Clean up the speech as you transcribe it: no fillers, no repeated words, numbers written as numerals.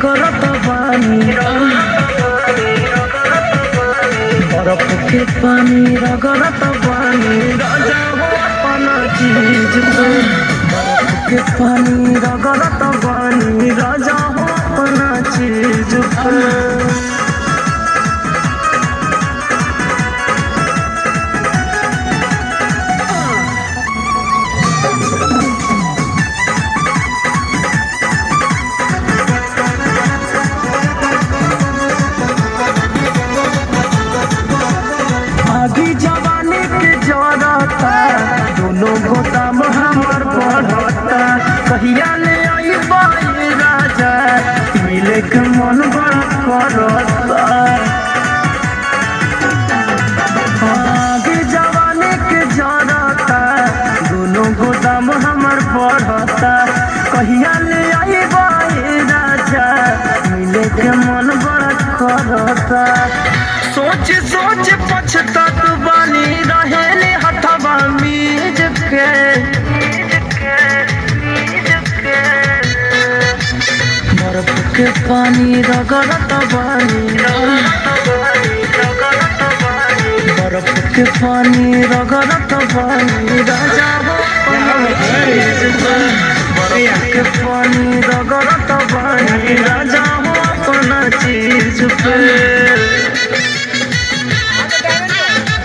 रगड़त बानी बर्फ के पानी रगड़त बानी राजा हो अपना चीज पे बर्फ के पानी रगड़त बानी राजा हो अपना चीज पे आगी जवानी के जरता दोनों गोदाम हमार बढ़ता कहिया ले आई बाई राजा मिले के मन बड़ा करता आगी जवानी के जरता दोनों गोदाम हमार बढ़ता कहिया ले आई बाई राजा मिले के मन बड़ा करता सोच सोच पछतात बानी रहेले हथवा मीज के बर्फ के पानी रगड़त बानी बर्फ के पानी रगड़त बानी राजा हो बर्फ के पानी रगड़त बानी राजा हो अपना चीज पे